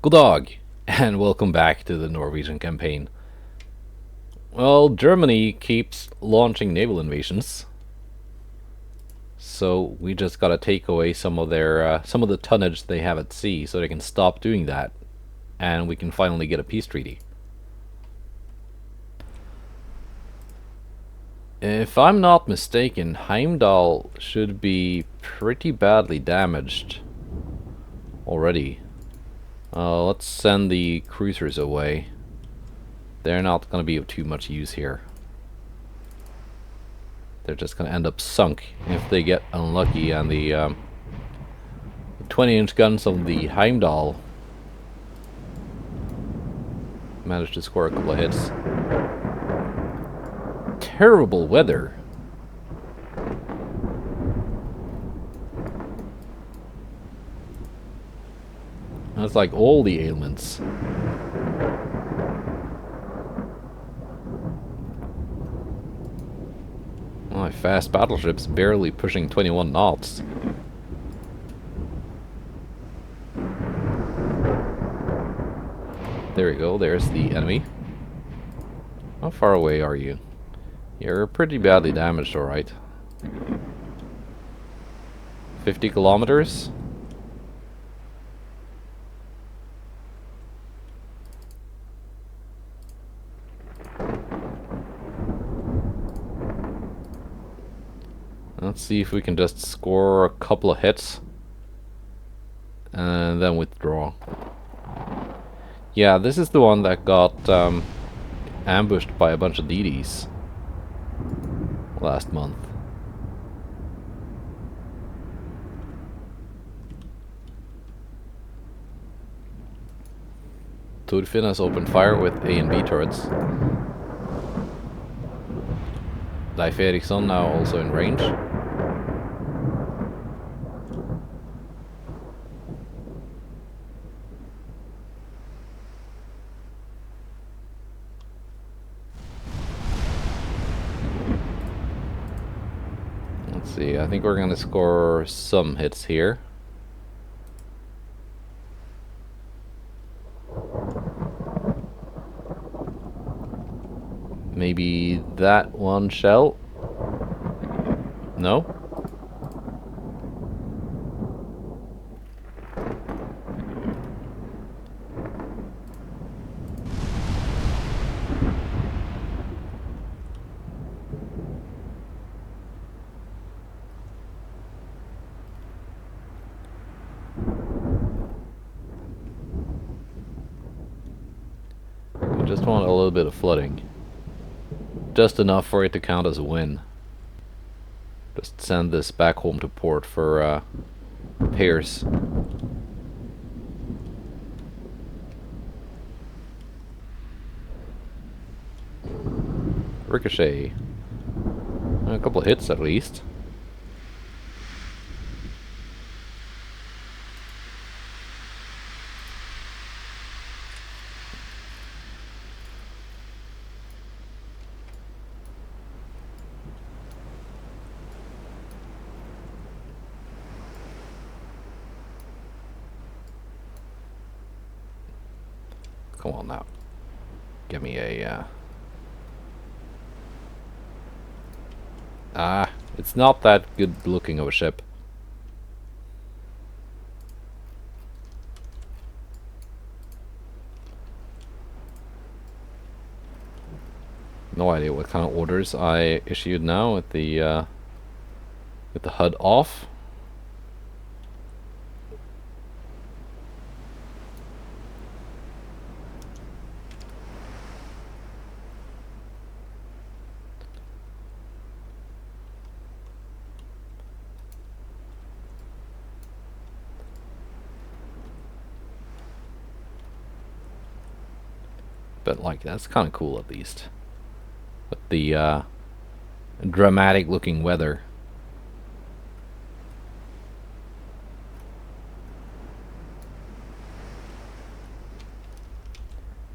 Good dog, and welcome back to the Norwegian campaign. Well, Germany keeps launching naval invasions, so we just gotta take away some of the tonnage they have at sea, so they can stop doing that, and we can finally get a peace treaty. If I'm not mistaken, Heimdall should be pretty badly damaged already. Let's send the cruisers away. They're not going to be of too much use here. They're just going to end up sunk if they get unlucky, and the 20-inch guns of the Heimdall managed to score a couple of hits. Terrible weather. That's like all the ailments. My fast battleship's barely pushing 21 knots. There we go, there's the enemy. How far away are you? You're pretty badly damaged, alright. 50 kilometers? Let's see if we can just score a couple of hits and then withdraw. Yeah, this is the one that got ambushed by a bunch of DDs last month. Thorfinn has opened fire with A and B turrets. Leif Eriksson now also in range. Let's see, I think we're gonna score some hits here. Maybe that one shell? No? We just want a little bit of flooding. Just enough for it to count as a win. Just send this back home to port for repairs. Ricochet. A couple of hits at least. Come on now. Give me a... it's not that good looking of a ship. No idea what kind of orders I issued now with the HUD off. But like, that's kind of cool at least. With the dramatic looking weather.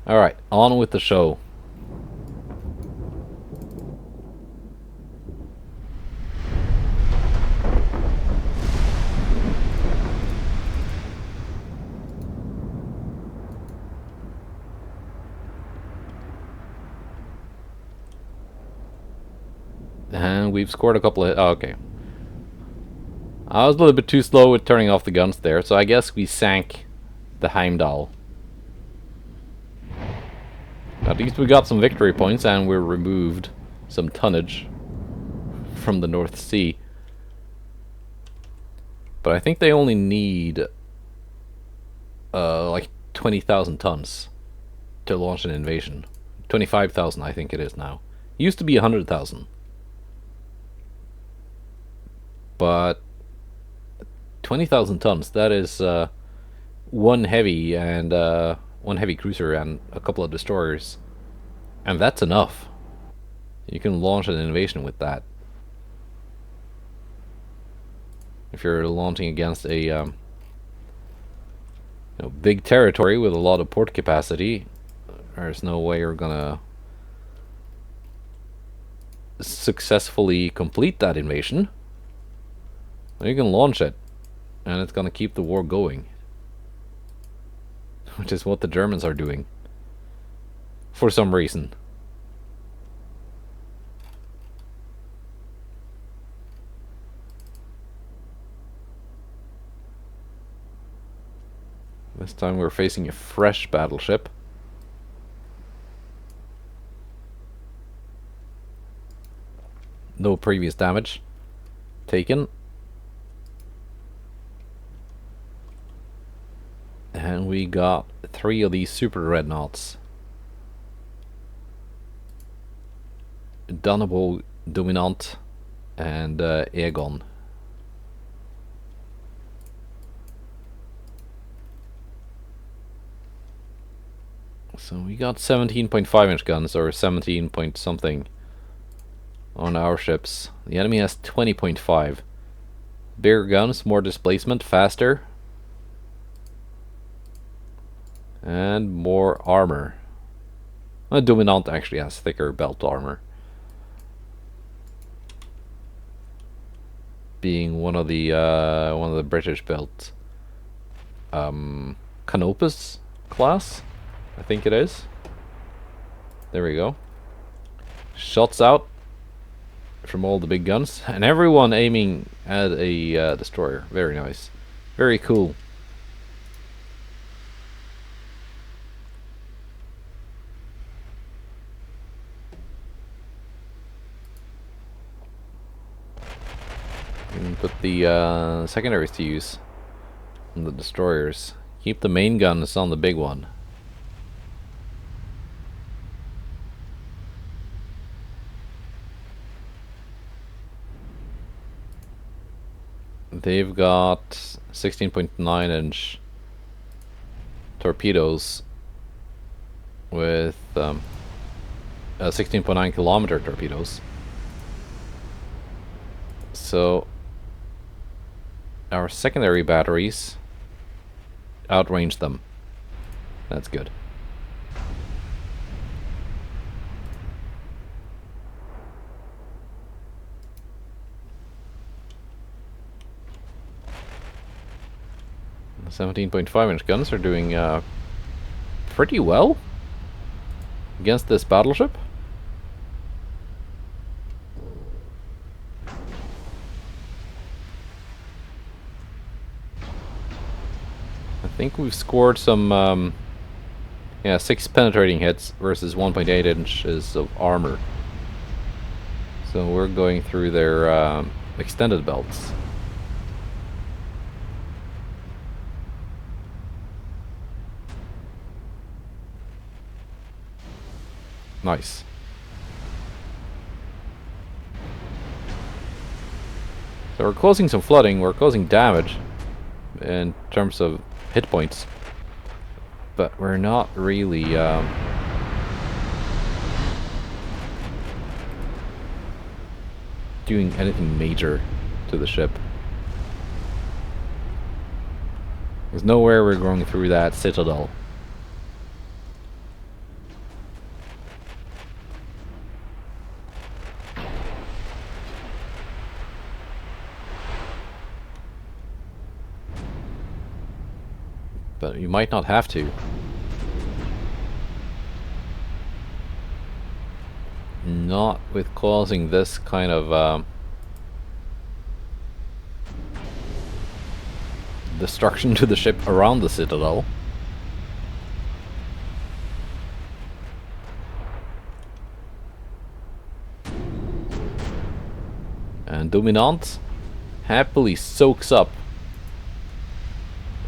Alright, on with the show. And we've scored a couple of... Oh, okay. I was a little bit too slow with turning off the guns there, so I guess we sank the Heimdall. At least we got some victory points and we removed some tonnage from the North Sea. But I think they only need like 20,000 tons to launch an invasion. 25,000 I think it is now. It used to be 100,000. But 20,000 tons, that is one heavy and one heavy cruiser and a couple of destroyers. And that's enough. You can launch an invasion with that. If you're launching against a big territory with a lot of port capacity, there's no way you're gonna successfully complete that invasion. You can launch it, and it's gonna keep the war going. Which is what the Germans are doing. For some reason. This time we're facing a fresh battleship. No previous damage taken. And we got 3 of these super dreadnoughts. Dannebog, Dominant, and Egon. So we got 17.5 inch guns, or 17 point something on our ships. The enemy has 20.5. Bigger guns, more displacement, faster. And more armor. Dominant actually has thicker belt armor. Being one of the British built Canopus class, I think it is. There we go. Shots out from all the big guns, and everyone aiming at a destroyer. Very nice, very cool. Put the secondaries to use on the destroyers. Keep the main guns on the big one. They've got 16.9 inch torpedoes with 16.9 kilometer torpedoes. So our secondary batteries outrange them. That's good. The 17.5 inch guns are doing pretty well against this battleship. I think we've scored some 6 penetrating hits versus 1.8 inches of armor. So we're going through their extended belts. Nice. So we're causing some flooding, we're causing damage in terms of hit points, but we're not really doing anything major to the ship. There's nowhere we're going through that citadel. But you might not have to. Not with causing this kind of destruction to the ship around the citadel. And Dominant happily soaks up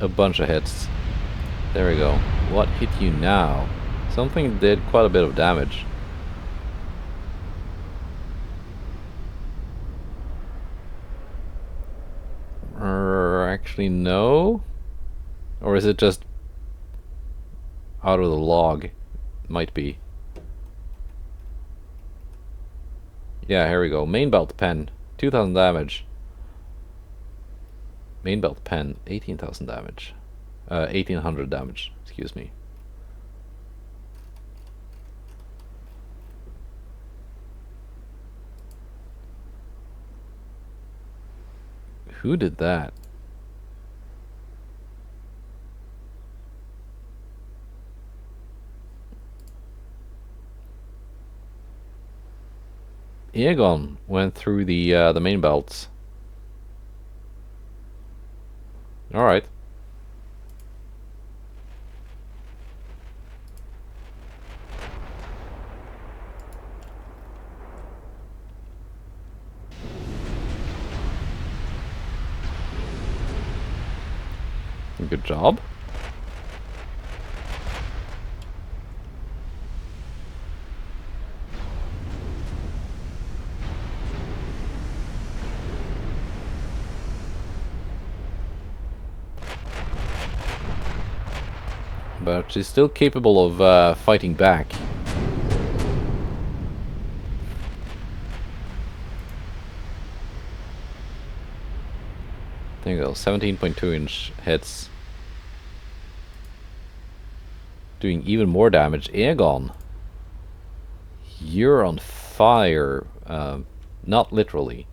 a bunch of hits. There we go. What hit you now? Something did quite a bit of damage. Actually, no. Or is it just out of the log? Might be. Yeah, here we go. Main belt pen, 2,000 damage. Main belt pen, 18,000 damage. 1,800 damage, excuse me. Who did that? Aegon went through the main belts. All right. Good job. But she's still capable of fighting back. There you go, 17.2-inch hits. Doing even more damage. Aegon, you're on fire. Not literally.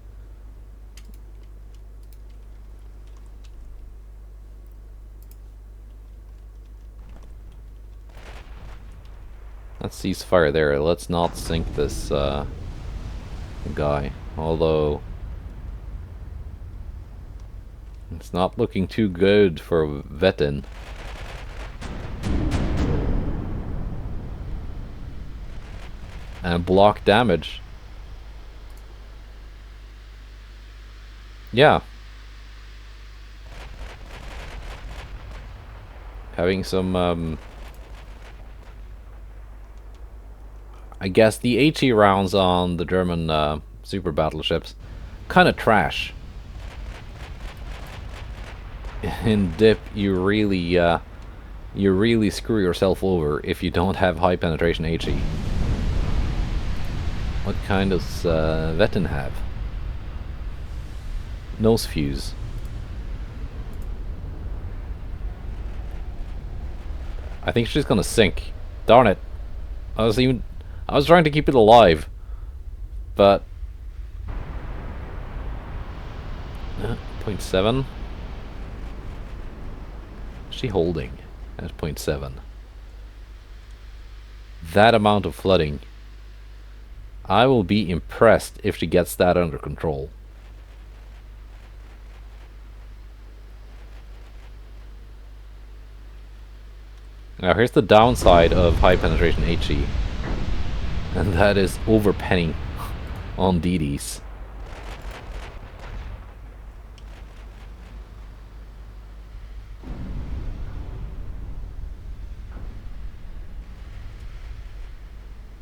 Let's cease fire there. Let's not sink this guy. Although it's not looking too good for Vetin. And block damage. Yeah. Having some I guess the HE rounds on the German super battleships kind of trash. In dip, you really screw yourself over if you don't have high penetration HE. What kind does Vetin have? Nose fuse. I think she's gonna sink. Darn it! I was trying to keep it alive, but 0.7. She holding at 0.7. That amount of flooding. I will be impressed if she gets that under control. Now here's the downside of high penetration HE, and that is overpenning on DDs.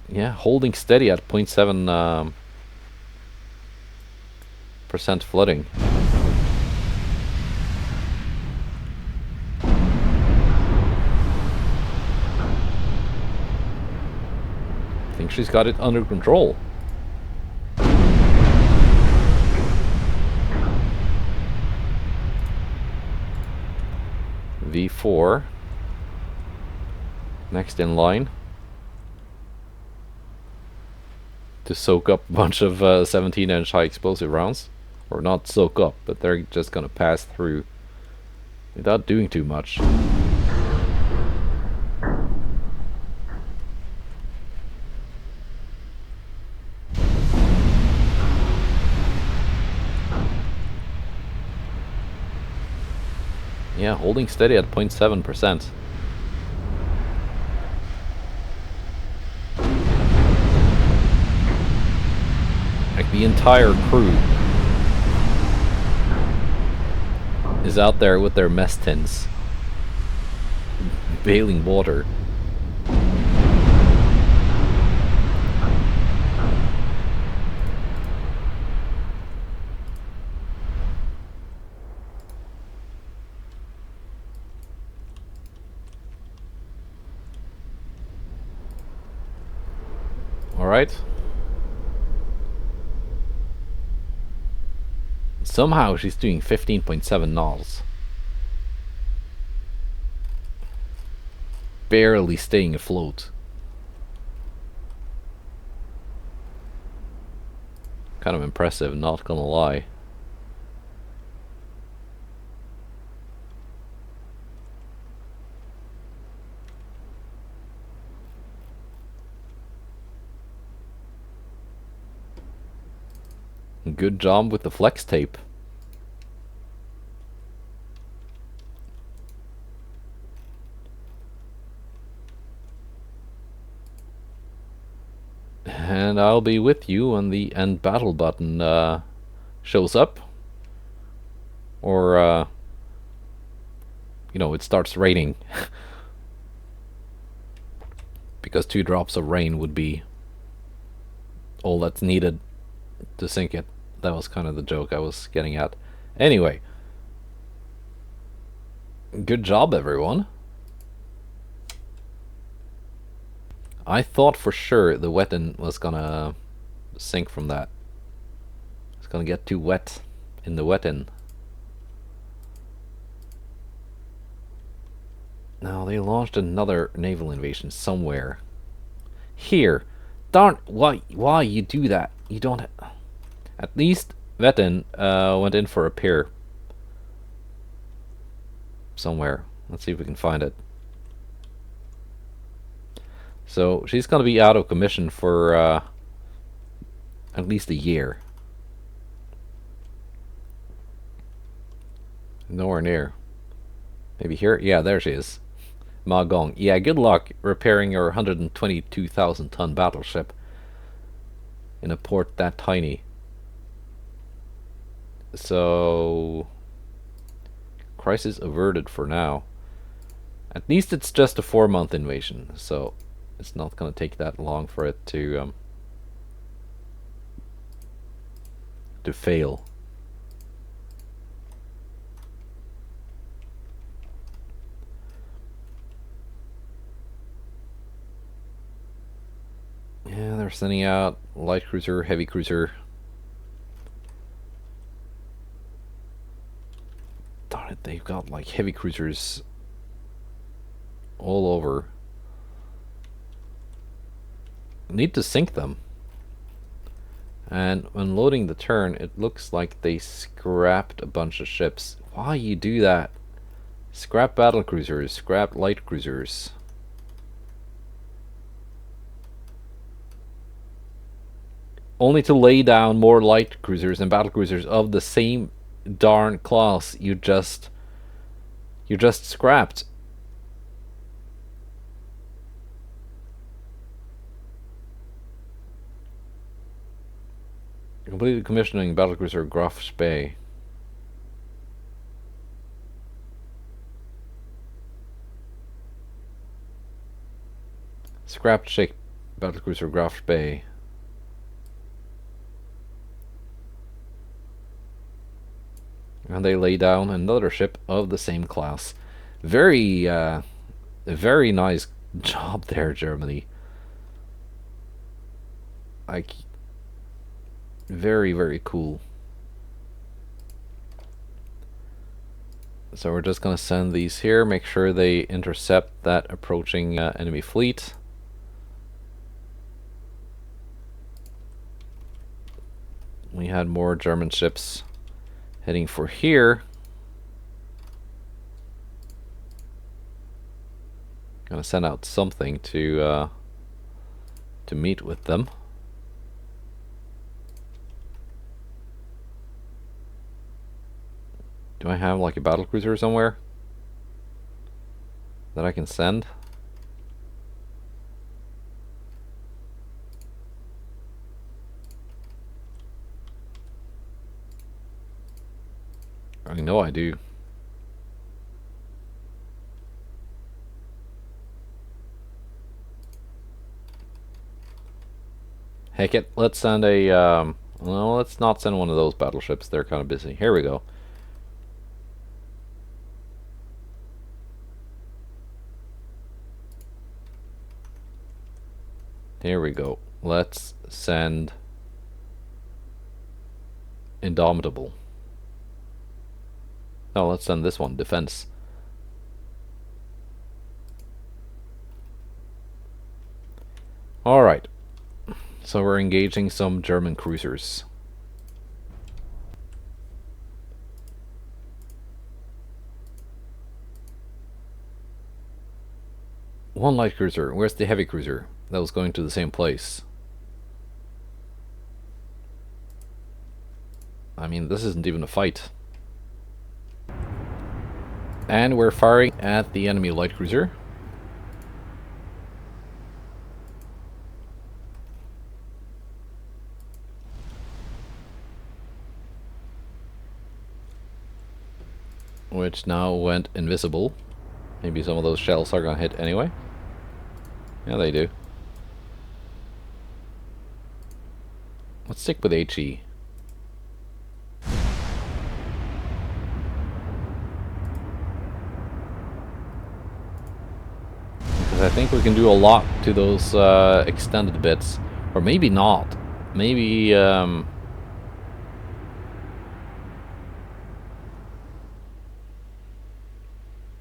Yeah, holding steady at 0.7% flooding. I think she's got it under control. V4. Next in line. To soak up a bunch of 17-inch high explosive rounds. Or not soak up, but they're just gonna pass through without doing too much. Yeah, holding steady at 0.7%. Like the entire crew is out there with their mess tins, bailing water. Alright. Somehow she's doing 15.7 knots. Barely staying afloat. Kind of impressive, not gonna lie. Good job with the flex tape. And I'll be with you when the end battle button shows up. Or, you know, it starts raining. Because 2 drops of rain would be all that's needed to sink it. That was kind of the joke I was getting at. Anyway. Good job, everyone. I thought for sure the wetting was gonna sink from that. It's gonna get too wet in the wetting. Now they launched another naval invasion somewhere. Here. Darn, why you do that? You don't... At least Vetten went in for a pier. Somewhere. Let's see if we can find it. So she's gonna be out of commission for at least a year. Nowhere near. Maybe here? Yeah, there she is. Ma Gong. Yeah, good luck repairing your 122,000 ton battleship in a port that tiny. So... crisis averted for now. At least it's just a 4-month invasion, so it's not gonna take that long for it to fail. Yeah, they're sending out light cruiser, heavy cruiser. Darn it, they've got like heavy cruisers all over. Need to sink them. And when loading the turn, it looks like they scrapped a bunch of ships. Why you do that? Scrap battle cruisers, scrap light cruisers. Only to lay down more light cruisers and battle cruisers of the same darn class you just scrapped. Completed commissioning battlecruiser Graf Spee. Scrapped ship battlecruiser Graf Spee. And they lay down another ship of the same class. Very nice job there, Germany. Like, very, very cool. So we're just gonna send these here, make sure they intercept that approaching enemy fleet. We had more German ships heading for here. Gonna send out something to meet with them. Do I have like a battlecruiser somewhere? that I can send. I know I do. Heck it, let's send a, no, let's not send one of those battleships. They're kind of busy. Here we go. Here we go. Let's send Indomitable. No, let's send this one, Defense. Alright. So we're engaging some German cruisers. One light cruiser. Where's the heavy cruiser that was going to the same place? I mean, this isn't even a fight. And we're firing at the enemy light cruiser. Which now went invisible. Maybe some of those shells are gonna hit anyway. Yeah, they do. Let's stick with HE. Because I think we can do a lot to those extended bits. Or maybe not. Maybe...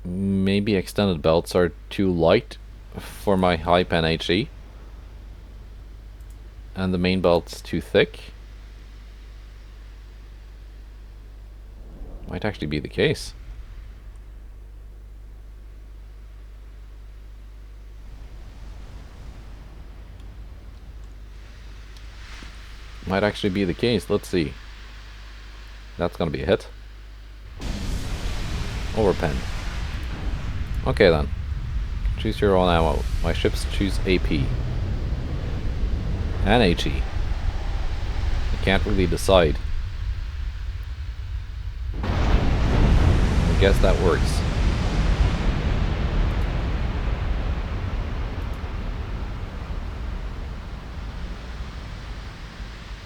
maybe extended belts are too light for my high pen HE. And the main belt's too thick. Might actually be the case. Might actually be the case. Let's see. That's gonna be a hit. Overpen. Okay then. Choose your own ammo. My ships choose AP. And HE. I can't really decide. I guess that works.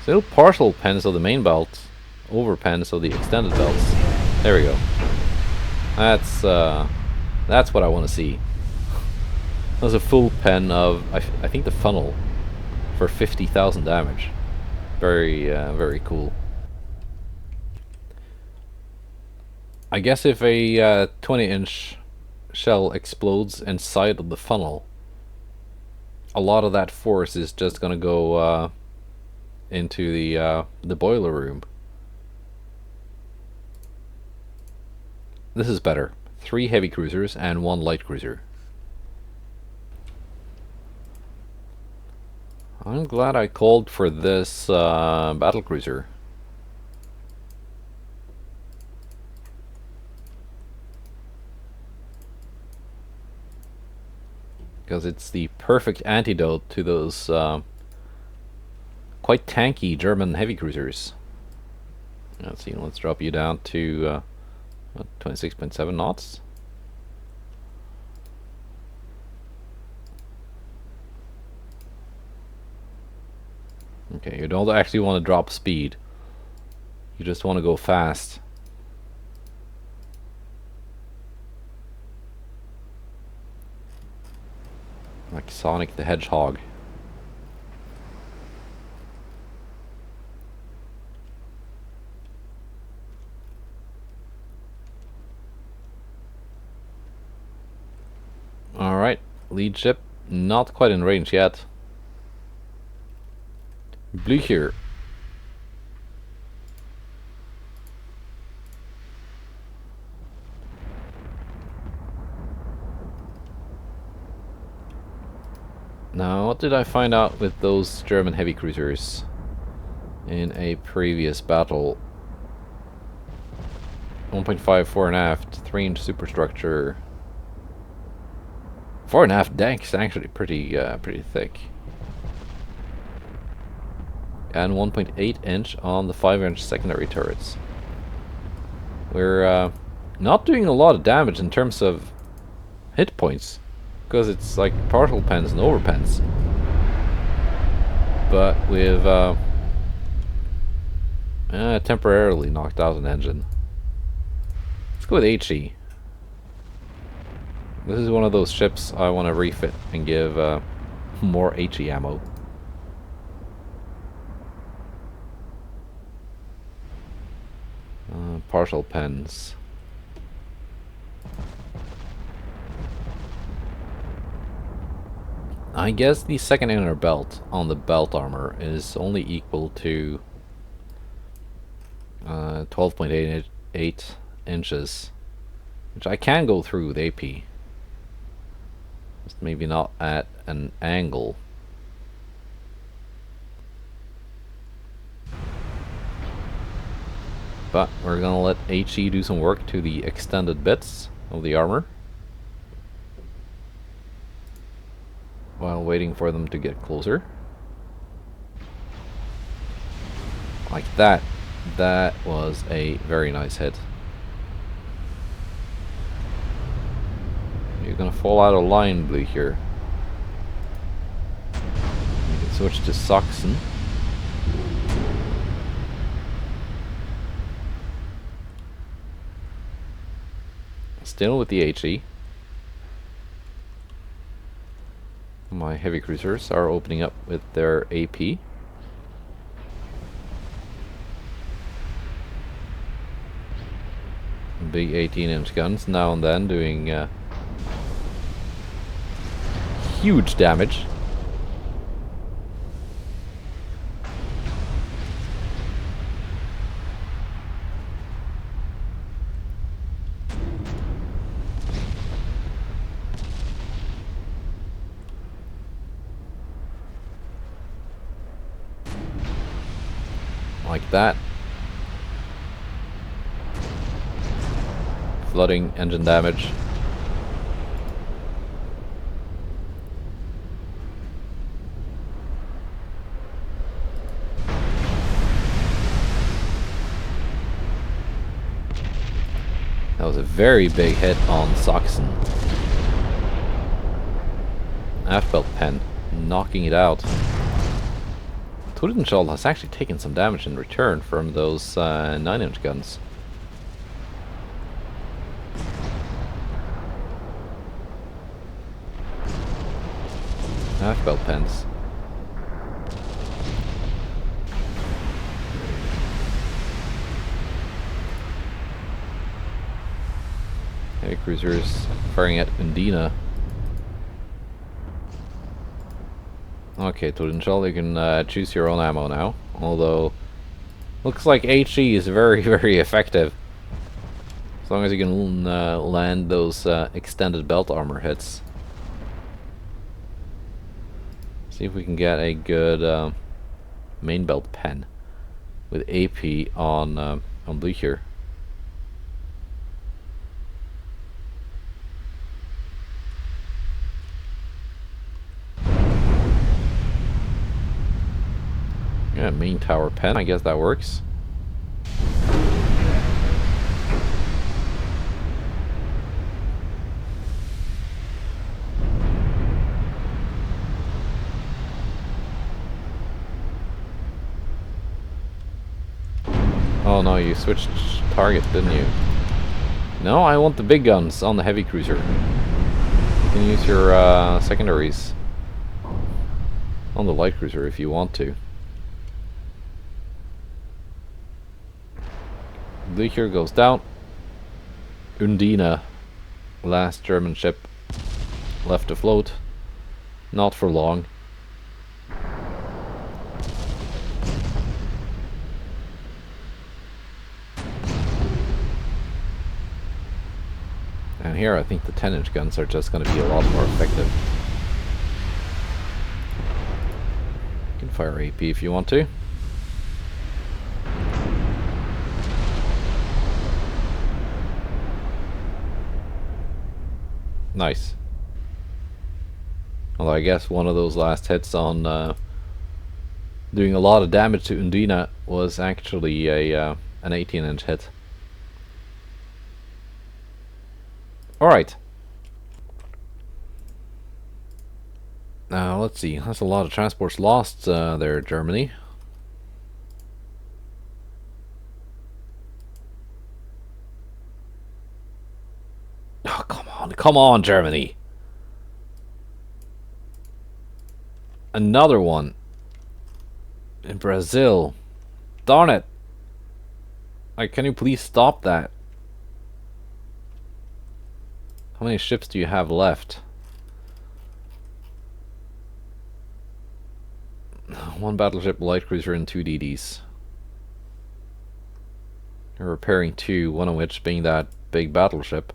Still partial pens of the main belt, over pens of the extended belts. There we go. That's what I want to see. That's a full pen of I think the funnel for 50,000 damage. Very cool. I guess if a 20-inch shell explodes inside of the funnel, a lot of that force is just gonna go into the boiler room. This is better. 3 heavy cruisers and 1 light cruiser. I'm glad I called for this battle cruiser. Because it's the perfect antidote to those quite tanky German heavy cruisers. Let's see, let's drop you down to 26.7 knots. Okay, you don't actually want to drop speed. You just want to go fast. Like Sonic the Hedgehog. Alright, lead ship not quite in range yet. Blücher. Now, what did I find out with those German heavy cruisers in a previous battle? 1.5 fore and aft, 3-inch superstructure. Fore and aft deck is actually pretty thick. And 1.8 inch on the 5-inch secondary turrets. We're not doing a lot of damage in terms of hit points, because it's like partial pens and overpens. But we've temporarily knocked out an engine. Let's go with HE. This is one of those ships I want to refit and give more HE ammo. Partial pens. I guess the second inner belt on the belt armor is only equal to 12.88 inches, which I can go through with AP. Just maybe not at an angle. But we're gonna let HE do some work to the extended bits of the armor, while waiting for them to get closer. Like that. That was a very nice hit. You're gonna fall out of line, Blue, here. You can switch to Saxon. Still with the HE. My heavy cruisers are opening up with their AP. Big 18-inch guns now and then doing huge damage. Like that. Flooding engine damage. That was a very big hit on Saxon. Aft belt pen, knocking it out. Tordenskjold has actually taken some damage in return from those 9-inch guns. Aft belt pens. Heavy cruisers firing at Undina. Okay, Tordenskjold, you can choose your own ammo now. Although, looks like HE is very, very effective. As long as you can land those extended belt armor hits. See if we can get a good main belt pen with AP on Blue here. Yeah, main tower pen, I guess that works. Oh no, you switched target, didn't you? No, I want the big guns on the heavy cruiser. You can use your secondaries on the light cruiser if you want to. Blücher goes down. Undina, last German ship left afloat. Not for long. And here I think the 10-inch guns are just going to be a lot more effective. You can fire AP if you want to. Nice. Although I guess one of those last hits on doing a lot of damage to Undina was actually an 18-inch hit. Alright. Now let's see, that's a lot of transports lost there, Germany. Oh, come on, Germany. Another one. In Brazil. Darn it. Like, can you please stop that? How many ships do you have left? One battleship, light cruiser, and 2 DDs. You're repairing 2, one of which being that big battleship.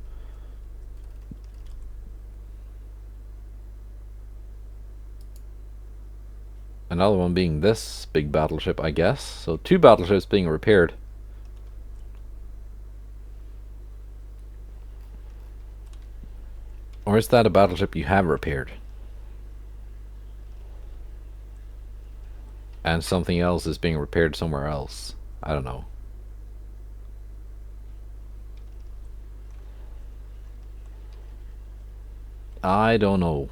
Another one being this big battleship, I guess. So 2 battleships being repaired. Or is that a battleship you have repaired? And something else is being repaired somewhere else. I don't know. I don't know.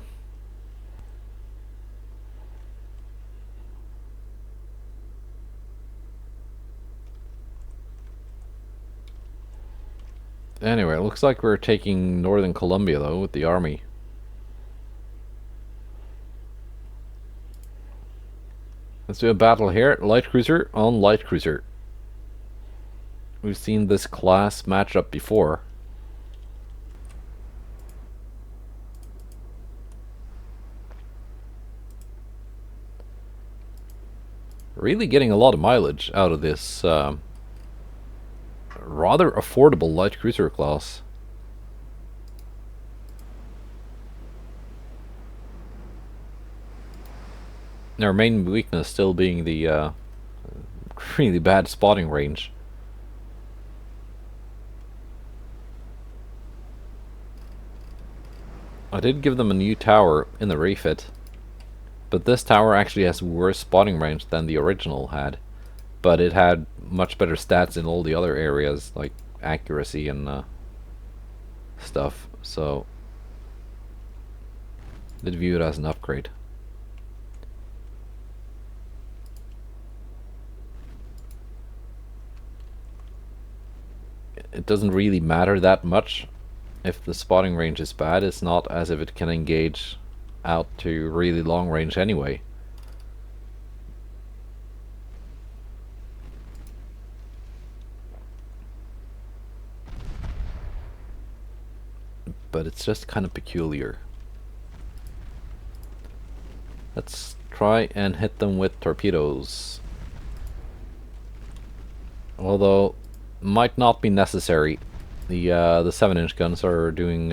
Anyway, it looks like we're taking northern Colombia though with the army. Let's do a battle here. Light cruiser on light cruiser. We've seen this class matchup before. Really getting a lot of mileage out of this rather affordable light cruiser class. Our main weakness still being the really bad spotting range. I did give them a new tower in the refit, but this tower actually has worse spotting range than the original had. But it had much better stats in all the other areas, like accuracy and stuff, so did view it as an upgrade. It doesn't really matter that much if the spotting range is bad. It's not as if it can engage out to really long range anyway. But it's just kind of peculiar. Let's try and hit them with torpedoes. Although might not be necessary. The 7-inch guns are doing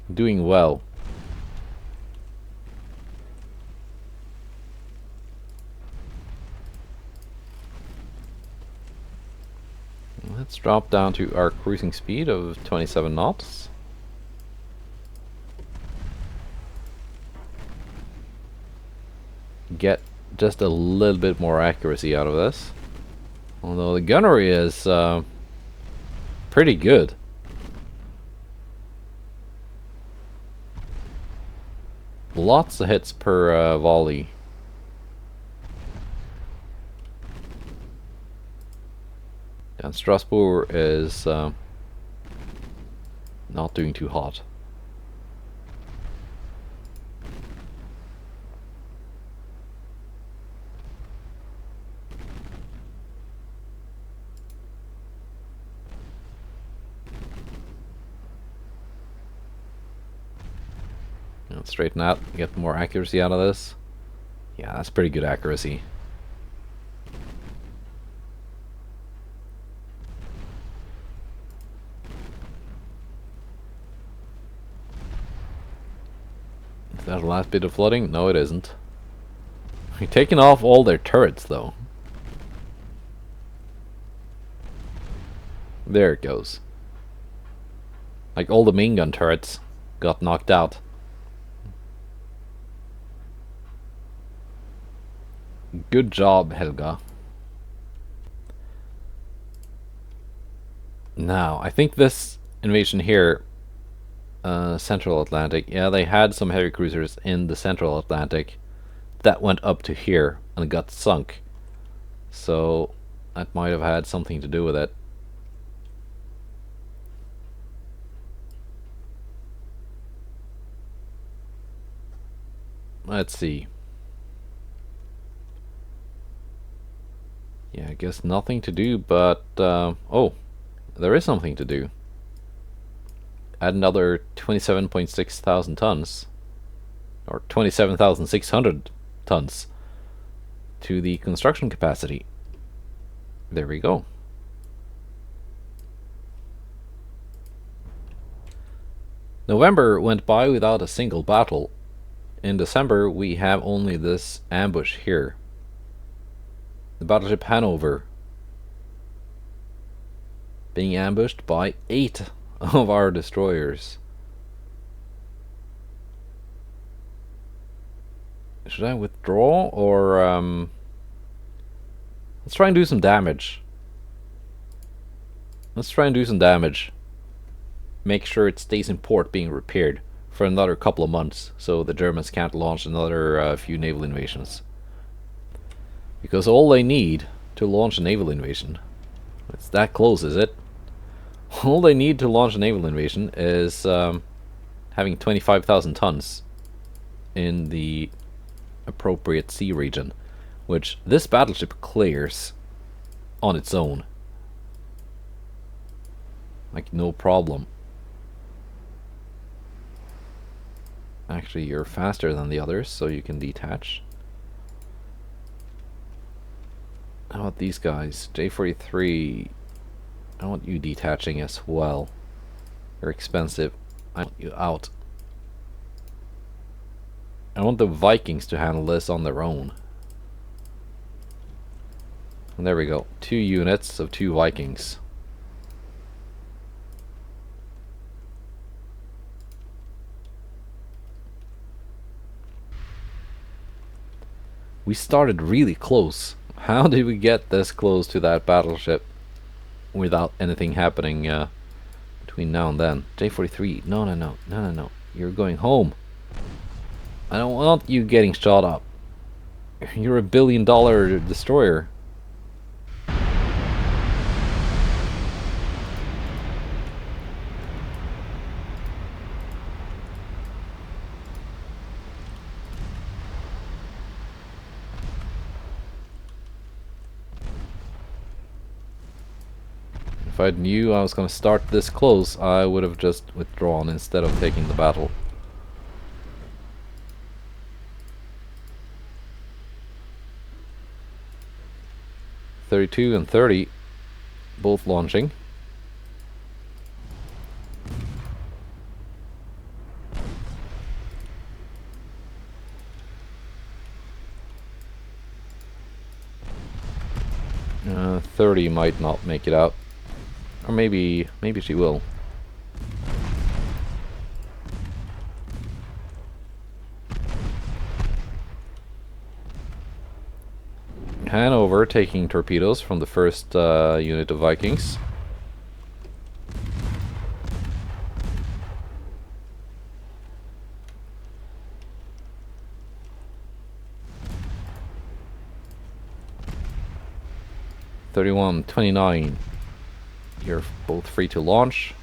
well. Let's drop down to our cruising speed of 27 knots. Get just a little bit more accuracy out of this. Although the gunnery is pretty good. Lots of hits per volley. And Strasbourg is not doing too hot. Straighten out, get more accuracy out of this. Yeah, that's pretty good accuracy. Is that the last bit of flooding? No, it isn't. We're taking off all their turrets, though. There it goes. Like all the main gun turrets got knocked out. Good job, Helga. Now, I think this invasion here, Central Atlantic, yeah, they had some heavy cruisers in the Central Atlantic that went up to here and got sunk. So that might have had something to do with it. Let's see. Yeah, I guess nothing to do, but oh, there is something to do. Add another 27.6 thousand tons, or 27,600 tons to the construction capacity. There we go. November went by without a single battle. In December, we have only this ambush here. The battleship Hanover being ambushed by 8 of our destroyers. Should I withdraw or let's try and do some damage. Make sure it stays in port being repaired for another couple of months so the Germans can't launch another few naval invasions. Because all they need to launch a naval invasion, it's that close, is it? All they need to launch a naval invasion is having 25,000 tons in the appropriate sea region, which this battleship clears on its own. Like, no problem. Actually, you're faster than the others, so you can detach. How about these guys? J43. I want you detaching as well. You're expensive. I want you out. I want the Vikings to handle this on their own. And there we go. 2 units of 2 Vikings. We started really close. How did we get this close to that battleship without anything happening between now and then? J43, no. You're going home. I don't want you getting shot up. You're $1 billion destroyer. If I knew I was going to start this close, I would have just withdrawn instead of taking the battle. .32 and 30, both launching. Uh, 30 might not make it out. Or maybe she will. Hanover taking torpedoes from the first unit of Vikings. .31, 29. You're both free to launch.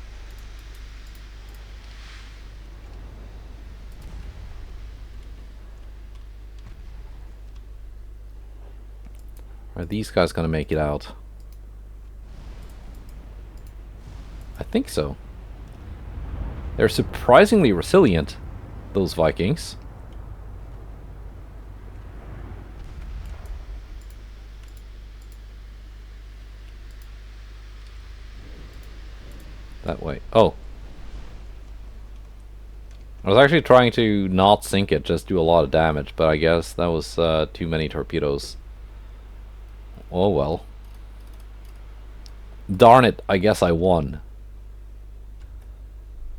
Are these guys gonna make it out? I think so. They're surprisingly resilient, those Vikings. That way. Oh. I was actually trying to not sink it, just do a lot of damage, but I guess that was too many torpedoes. Oh well. Darn it, I guess I won.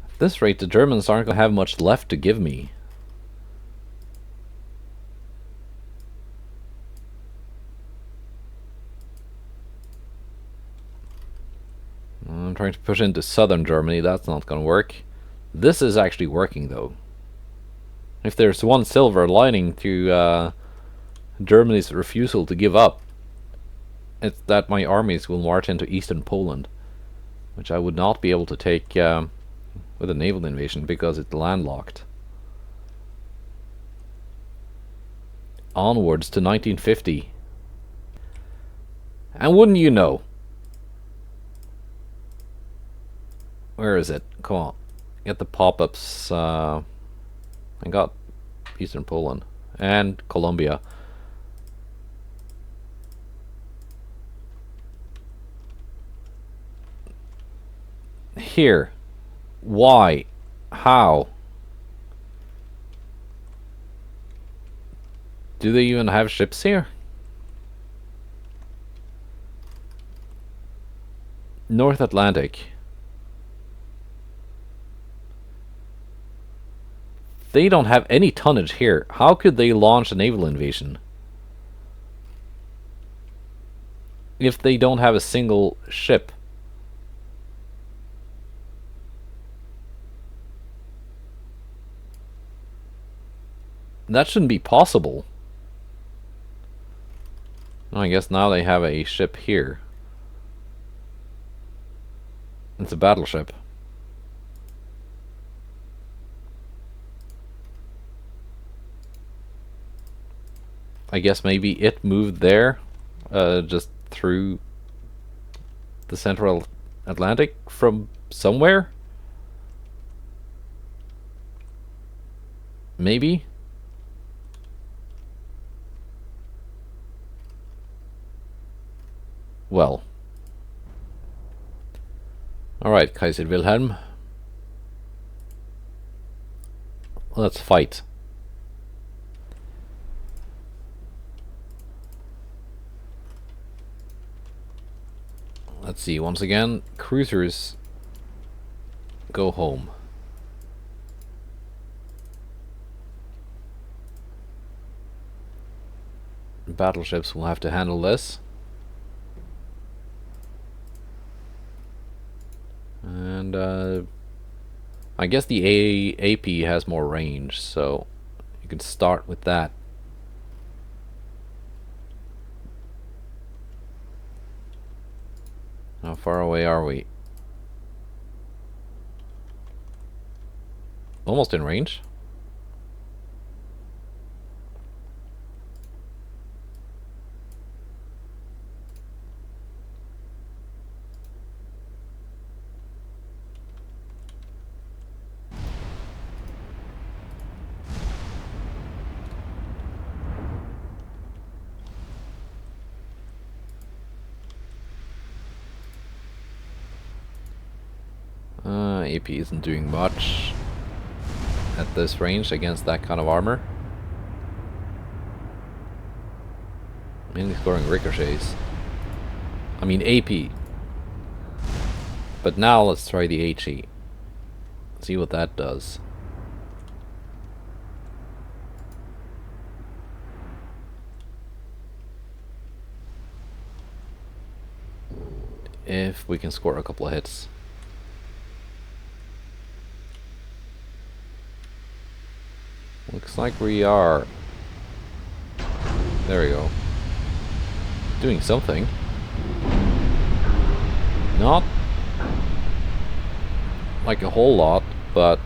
At this rate, the Germans aren't going to have much left to give me. trying to push into southern Germany. That's not going to work. This is actually working, though. If there's one silver lining to Germany's refusal to give up, it's that my armies will march into eastern Poland, which I would not be able to take with a naval invasion because it's landlocked. Onwards to 1950. And wouldn't you know? Where is it? Come on. Get the pop-ups. I got eastern Poland and Colombia. Here. Why? How? Do they even have ships here? North Atlantic. They don't have any tonnage here. How could they launch a naval invasion if they don't have a single ship? That shouldn't be possible. I guess now they have a ship here. It's a battleship. I guess maybe it moved there, just through the central Atlantic from somewhere? Maybe? Well. Alright, Kaiser Wilhelm. Let's fight. Let's see, once again, cruisers go home. Battleships will have to handle this. And I guess the AP has more range, so you can start with that. How far away are we? Almost in range. AP isn't doing much at this range against that kind of armor. Mainly scoring ricochets. I mean AP. But now let's try the HE. See what that does. If we can score a couple of hits. Looks like we are. There we go. Doing something. Not like a whole lot, but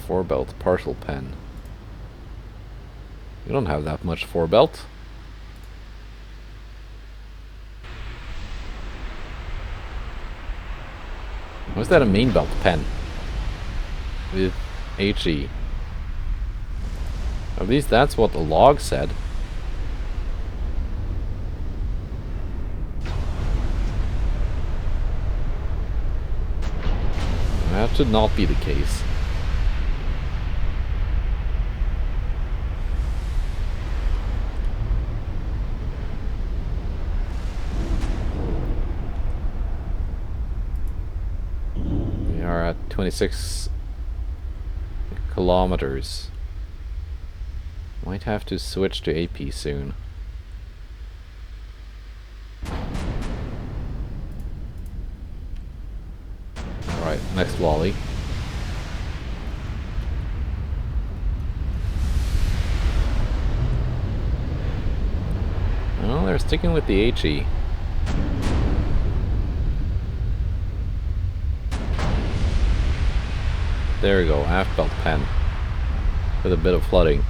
four belt partial pen. You don't have that much four belt. Was that a main belt pen with HE? At least that's what the log said. That should not be the case. We are at 26 kilometers. Might have to switch to AP soon. Alright, next volley. Well, they're sticking with the HE. There we go, aft belt pen. With a bit of flooding.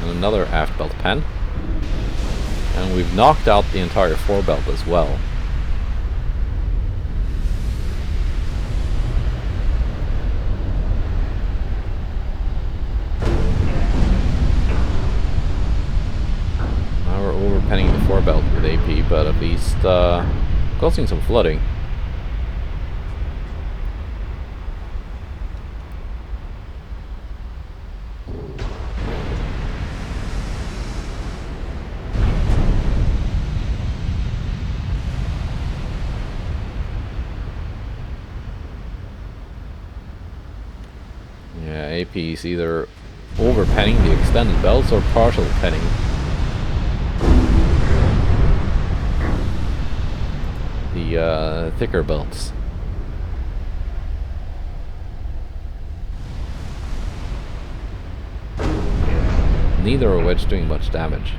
And another aft belt pen. And we've knocked out the entire forebelt as well. Now we're overpenning the forebelt with AP, but at least causing some flooding. Yeah, AP is either over-penning the extended belts or partial penning. The thicker belts. Neither of which doing much damage.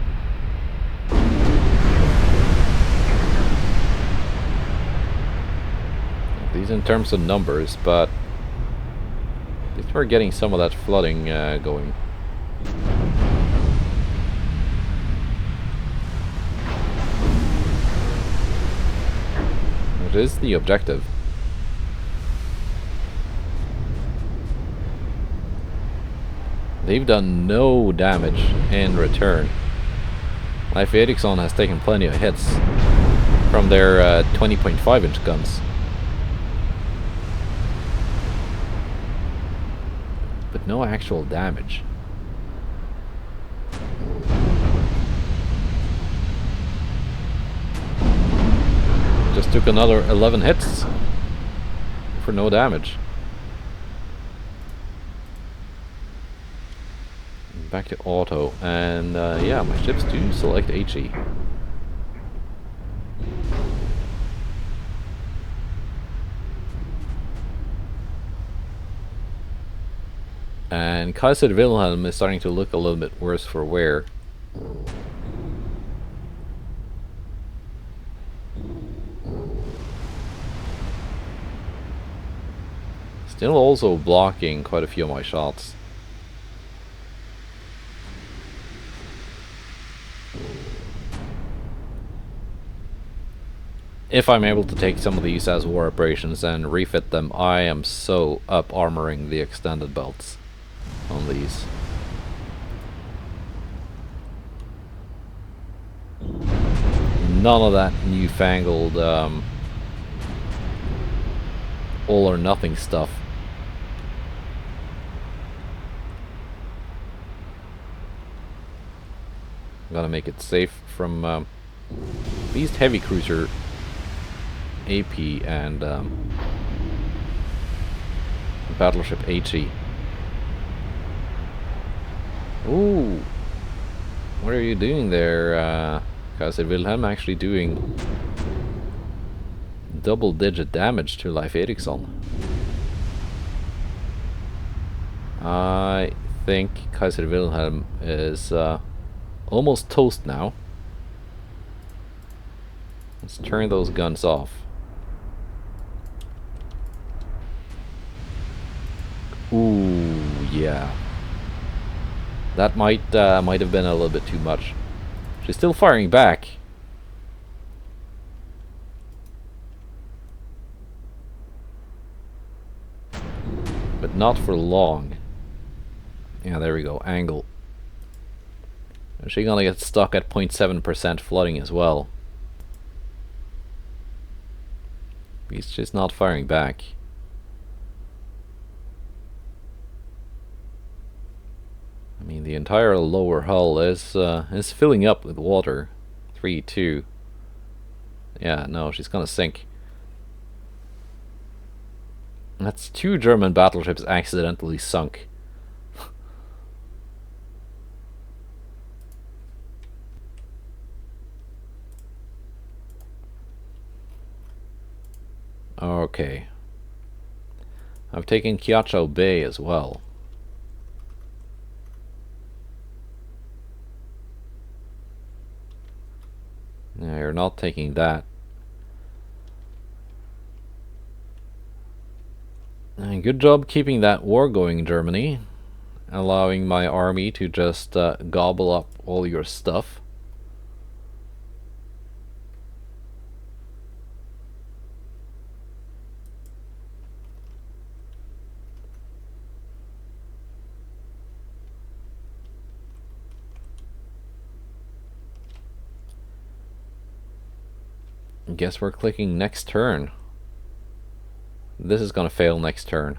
These in terms of numbers, but at least we're getting some of that flooding going. Which is the objective. They've done no damage in return. Life Ericsson has taken plenty of hits from their 20.5 inch guns. But no actual damage. Just took another 11 hits for no damage. Back to auto, and yeah, my ships do select HE. And Kaiser Wilhelm is starting to look a little bit worse for wear. Still also blocking quite a few of my shots. If I'm able to take some of these as war reparations and refit them, I am so up armoring the extended belts on these. None of that newfangled all or nothing stuff. I'm gonna make it safe from at least heavy cruiser AP and battleship HE. Ooh, what are you doing there, Kaiser Wilhelm? Actually doing double-digit damage to Life Ericsson. I think Kaiser Wilhelm is almost toast now. Let's turn those guns off. Ooh, yeah. That might have been a little bit too much. She's still firing back. But not for long. Yeah, there we go. Angle. Is she gonna get stuck at 0.7% flooding as well? He's just not firing back. I mean, the entire lower hull is filling up with water. 3-2. Yeah, no, she's gonna sink. That's 2 German battleships accidentally sunk. Okay. I've taken Kiachao Bay as well. Yeah, you're not taking that. And good job keeping that war going, Germany. Allowing my army to just gobble up all your stuff. Guess we're clicking next turn. This is gonna fail next turn.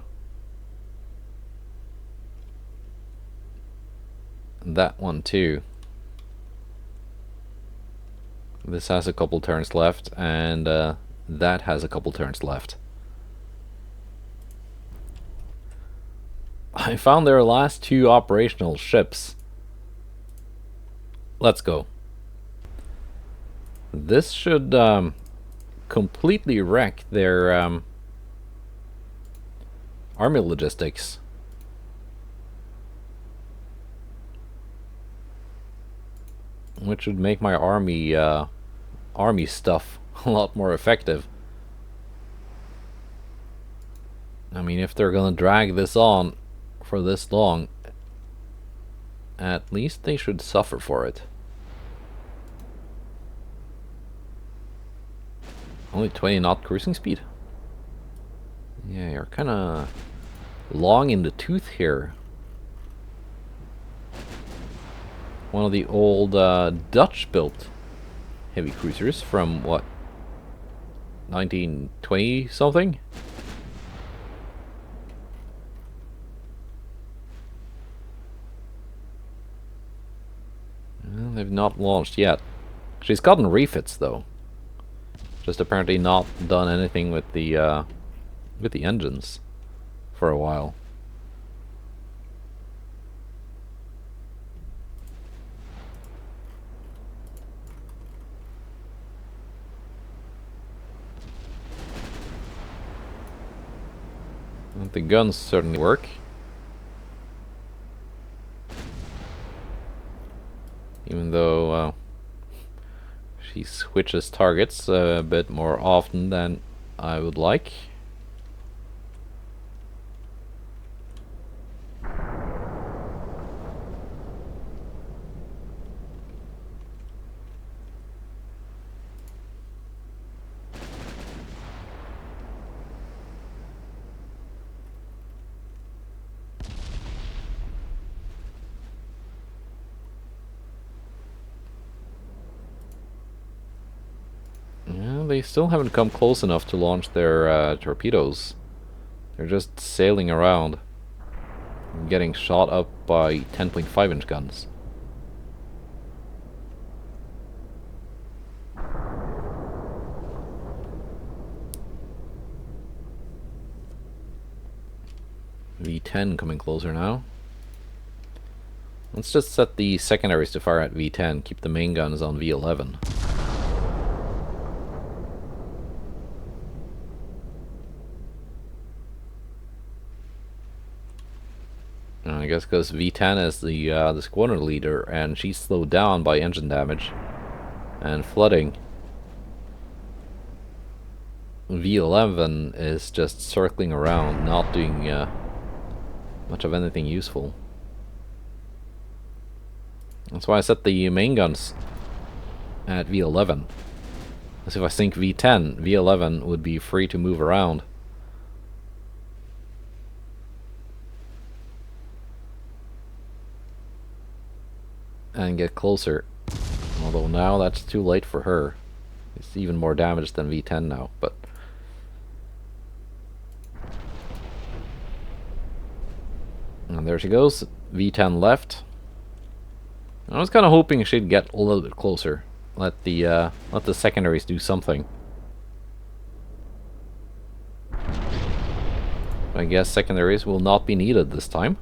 That one too. This has a couple turns left, and that has a couple turns left. I found their last 2 operational ships. Let's go. This should completely wreck their army logistics. Which would make my army stuff a lot more effective. I mean, if they're gonna drag this on for this long, at least they should suffer for it. Only 20 knot cruising speed? Yeah, you're kinda long in the tooth here. One of the old Dutch-built heavy cruisers from, what, 1920 something? Well, they've not launched yet. She's gotten refits though. Just apparently not done anything with the engines for a while. And the guns certainly work. Even though she switches targets a bit more often than I would like. They still haven't come close enough to launch their torpedoes. They're just sailing around, getting shot up by 10.5-inch guns. V10 coming closer now. Let's just set the secondaries to fire at V10, keep the main guns on V11. I guess because V10 is the squadron leader, and she's slowed down by engine damage and flooding. V11 is just circling around, not doing much of anything useful. That's why I set the main guns at V11. As if I sink V10, V11 would be free to move around. And get closer. Although now that's too late for her. It's even more damaged than V10 now, but... And there she goes. V10 left. I was kind of hoping she'd get a little bit closer. Let the secondaries do something. I guess secondaries will not be needed this time.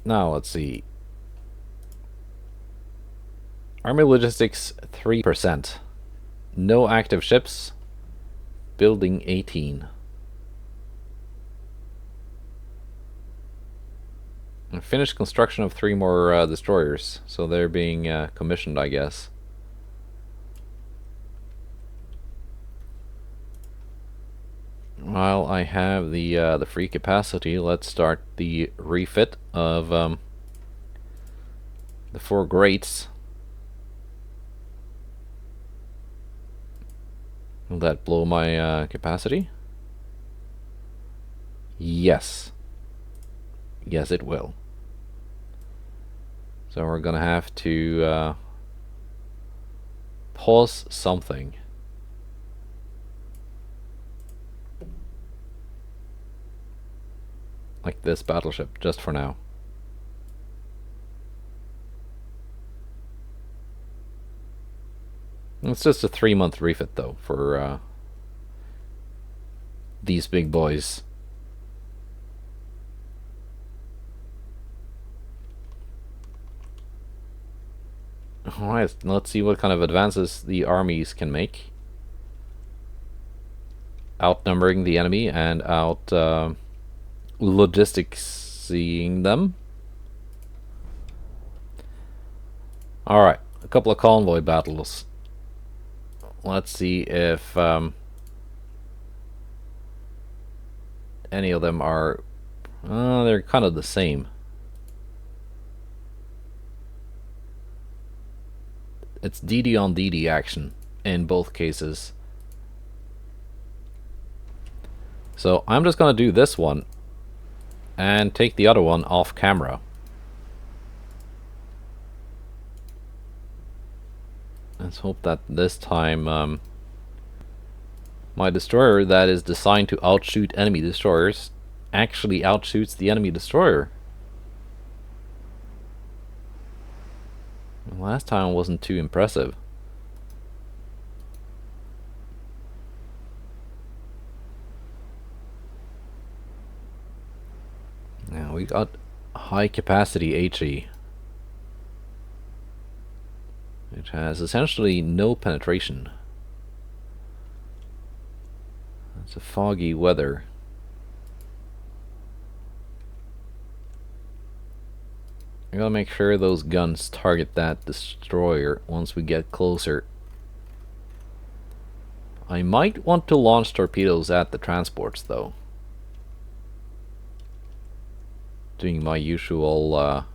Now let's see. Army logistics 3%. No active ships. Building 18. And finished construction of 3 more destroyers, so they're being commissioned, I guess. While I have the free capacity, let's start the refit of the 4 Greats. Will that blow my capacity? Yes. Yes, it will. So we're gonna have to pause something. Like this battleship, just for now. It's just a 3-month refit though for these big boys. Alright, let's see what kind of advances the armies can make. Outnumbering the enemy and logisticsing them. Alright, a couple of convoy battles. Let's see if any of them are... they're kind of the same. It's DD on DD action in both cases. So I'm just gonna do this one and take the other one off camera. Let's hope that this time my destroyer that is designed to outshoot enemy destroyers actually outshoots the enemy destroyer. Last time wasn't too impressive. Now we got high capacity HE, which has essentially no penetration. It's a foggy weather. I gotta make sure those guns target that destroyer once we get closer. I might want to launch torpedoes at the transports though. Doing my usual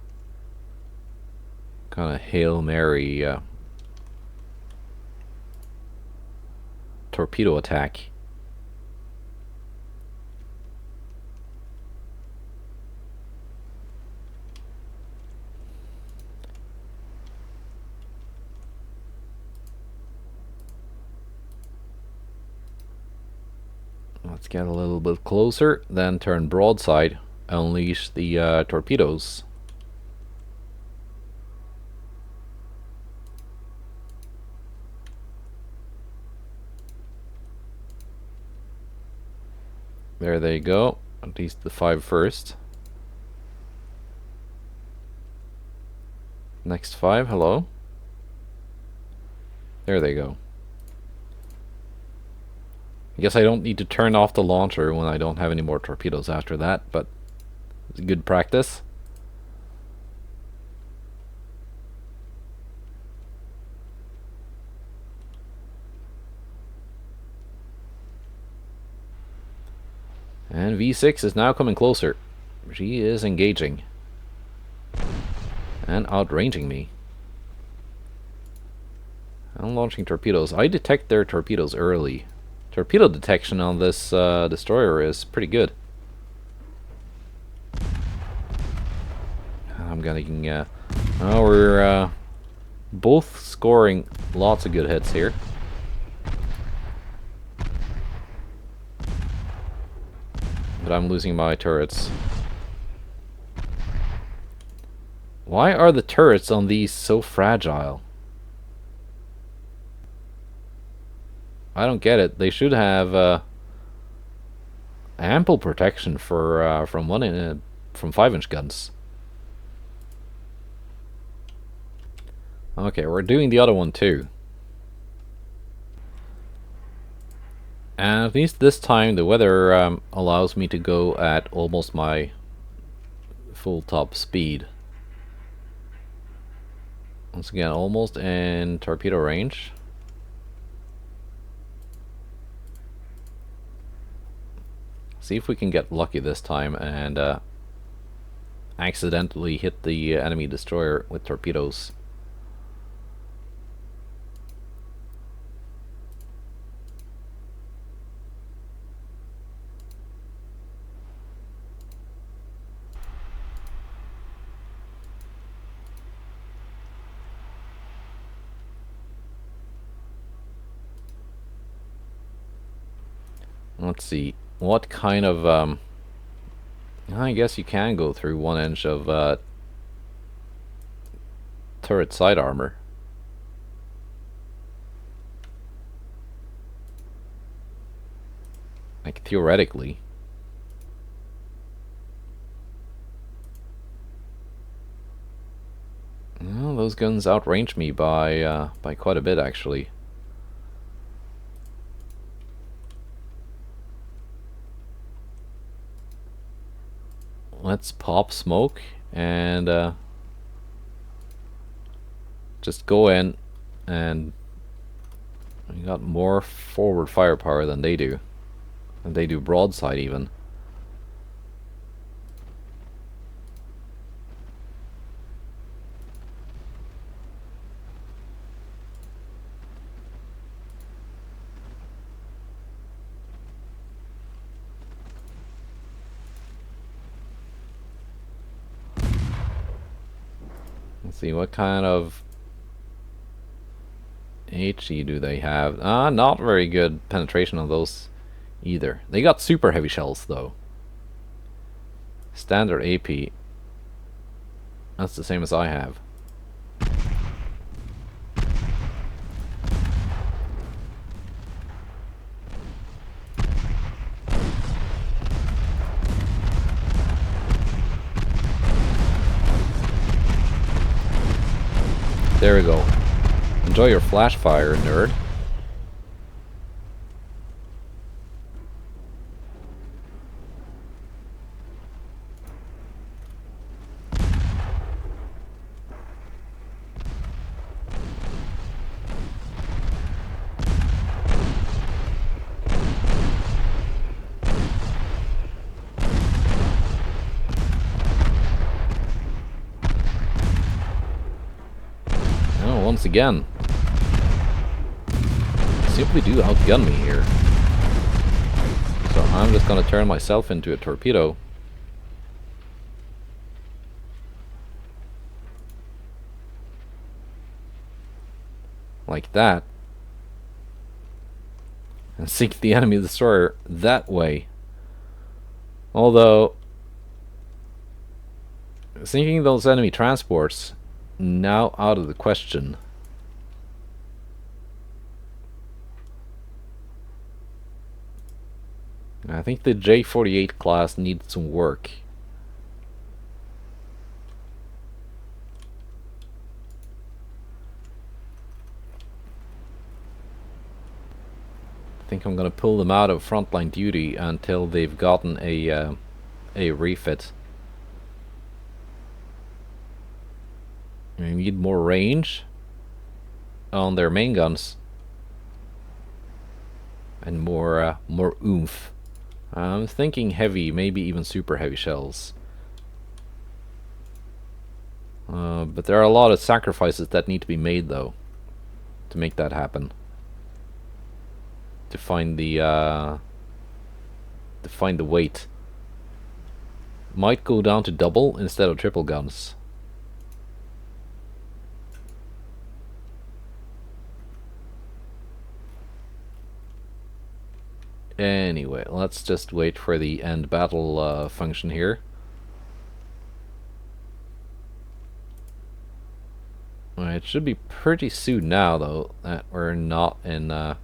kind of Hail Mary torpedo attack. Let's get a little bit closer, then turn broadside, unleash the torpedoes. There they go, at least the 5 first. Next 5, hello. There they go. I guess I don't need to turn off the launcher when I don't have any more torpedoes after that, but it's good practice. And V6 is now coming closer. She is engaging. And outranging me. I'm launching torpedoes. I detect their torpedoes early. Torpedo detection on this destroyer is pretty good. I'm getting... we're both scoring lots of good hits here. but I'm losing my turrets. Why are the turrets on these so fragile? I don't get it. They should have ample protection for from from 5-inch guns. Okay, we're doing the other one too. And at least this time the weather allows me to go at almost my full top speed. Once again, almost in torpedo range. See if we can get lucky this time and accidentally hit the enemy destroyer with torpedoes. Let's see, what kind of I guess you can go through 1 inch of turret side armor. Like, theoretically. Well, those guns outrange me by quite a bit, actually. Let's pop smoke and just go in, and we got more forward firepower than they do. And they do broadside even. Let's see, what kind of HE do they have? Not very good penetration on those either. They got super heavy shells though. Standard AP. That's the same as I have. There we go. Enjoy your flash fire, nerd. Once again, simply do outgun me here. So I'm just gonna turn myself into a torpedo. Like that. And sink the enemy destroyer that way. Although, sinking those enemy transports, now out of the question. I think the J-48 class needs some work. I think I'm gonna pull them out of frontline duty until they've gotten a refit. They need more range on their main guns and more oomph. I'm thinking heavy, maybe even super heavy shells. But there are a lot of sacrifices that need to be made, though, to make that happen. To find the weight. Might go down to double instead of triple guns. Anyway, let's just wait for the end battle function here. It should be pretty soon now, though, that we're not in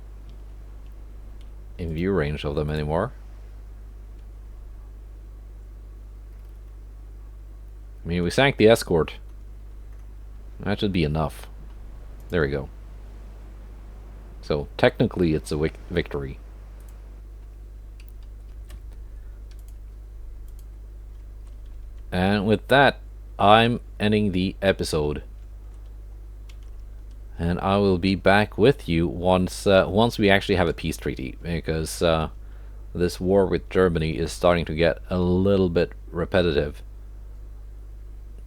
view range of them anymore. I mean, we sank the escort. That should be enough. There we go. So, technically, it's a victory. And with that, I'm ending the episode. And I will be back with you once we actually have a peace treaty, because this war with Germany is starting to get a little bit repetitive.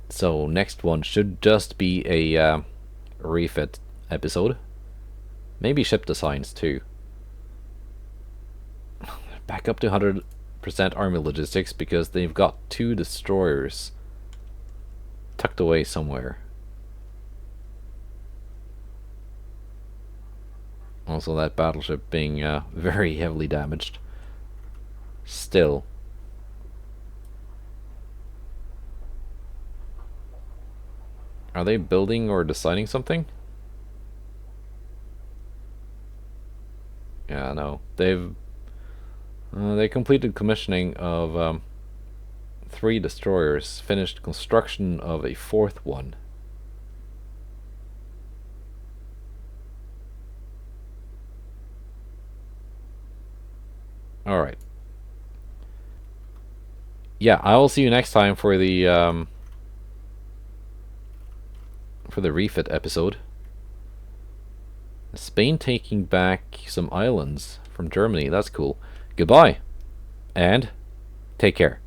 So next one should just be a refit episode. Maybe ship designs too. Back up to 100% army logistics because they've got 2 destroyers tucked away somewhere. Also, that battleship being very heavily damaged. Still. Are they building or designing something? Yeah, no. They completed commissioning of 3 destroyers, finished construction of a 4th one. Alright. Yeah, I will see you next time for the refit episode. Spain taking back some islands from Germany. That's cool. Goodbye, and take care.